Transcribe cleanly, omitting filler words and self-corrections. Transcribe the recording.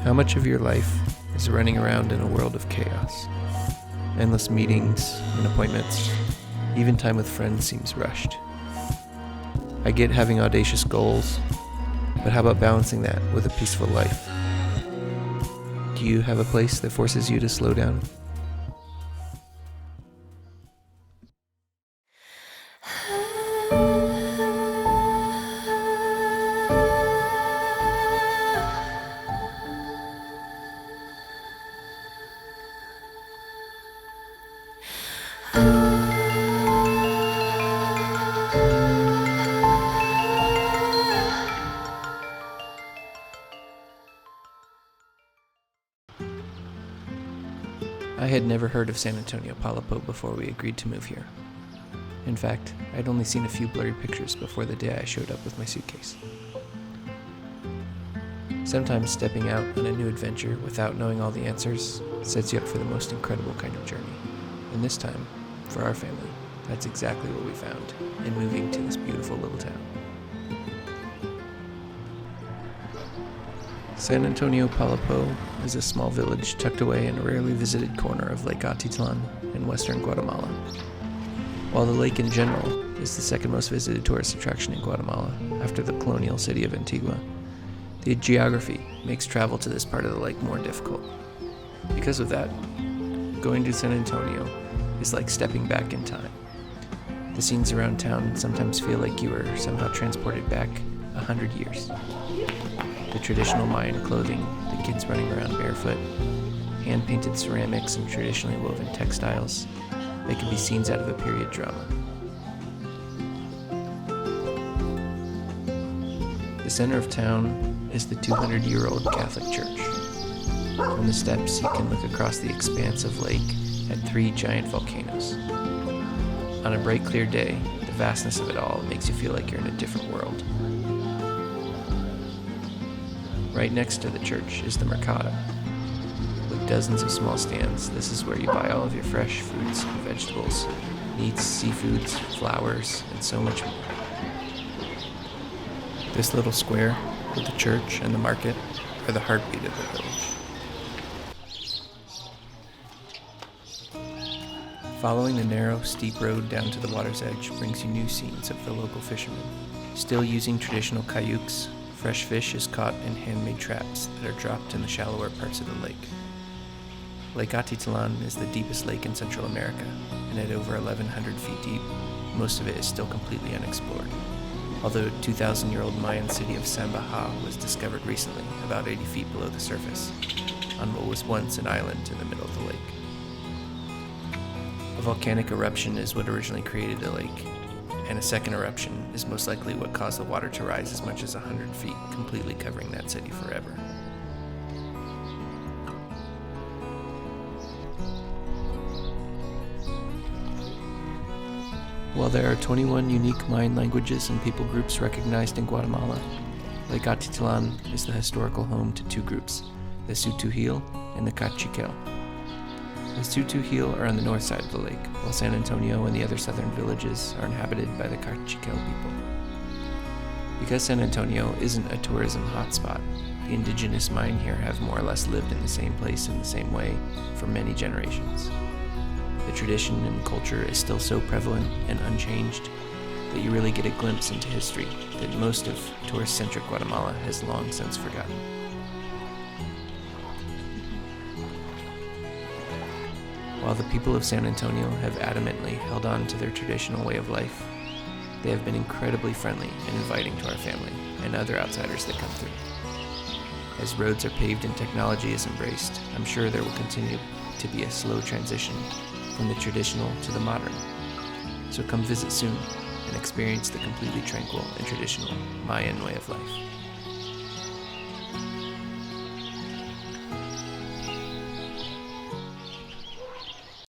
How much of your life is running around in a world of chaos? Endless meetings and appointments, even time with friends seems rushed. I get having audacious goals, but how about balancing that with a peaceful life? Do you have a place that forces you to slow down? I had never heard of San Antonio Palopo before we agreed to move here. In fact, I'd only seen a few blurry pictures before the day I showed up with my suitcase. Sometimes stepping out on a new adventure without knowing all the answers sets you up for the most incredible kind of journey. And this time, for our family, that's exactly what we found in moving to this beautiful little town. San Antonio Palopo is a small village tucked away in a rarely visited corner of Lake Atitlán in western Guatemala. While the lake in general is the second most visited tourist attraction in Guatemala after the colonial city of Antigua, the geography makes travel to this part of the lake more difficult. Because of that, going to San Antonio is like stepping back in time. The scenes around town sometimes feel like you were somehow transported back 100 years. The traditional Mayan clothing, the kids running around barefoot, hand-painted ceramics and traditionally woven textiles, they could be scenes out of a period drama. The center of town is the 200-year-old Catholic church. From the steps, you can look across the expanse of lake at 3 giant volcanoes. On a bright, clear day, the vastness of it all makes you feel like you're in a different world. Right next to the church is the mercado. With dozens of small stands, this is where you buy all of your fresh fruits and vegetables, meats, seafoods, flowers, and so much more. This little square, with the church and the market, are the heartbeat of the village. Following the narrow, steep road down to the water's edge brings you new scenes of the local fishermen. Still using traditional cayuques, fresh fish is caught in handmade traps that are dropped in the shallower parts of the lake. Lake Atitlán is the deepest lake in Central America, and at over 1,100 feet deep, most of it is still completely unexplored. Although the 2,000-year-old Mayan city of San was discovered recently, about 80 feet below the surface, on what was once an island in the middle of the lake. A volcanic eruption is what originally created the lake, and a second eruption is most likely what caused the water to rise as much as 100 feet, completely covering that city forever. While there are 21 unique Mayan languages and people groups recognized in Guatemala, Lake Atitlán is the historical home to 2 groups, the Tz'utujil and the Cachiquel. The Tz'utujil are on the north side of the lake, while San Antonio and the other southern villages are inhabited by the Cachiquel people. Because San Antonio isn't a tourism hotspot, the indigenous Mayan here have more or less lived in the same place in the same way for many generations. The tradition and culture is still so prevalent and unchanged that you really get a glimpse into history that most of tourist-centric Guatemala has long since forgotten. While the people of San Antonio have adamantly held on to their traditional way of life, they have been incredibly friendly and inviting to our family and other outsiders that come through. As roads are paved and technology is embraced, I'm sure there will continue to be a slow transition from the traditional to the modern. So come visit soon and experience the completely tranquil and traditional Mayan way of life.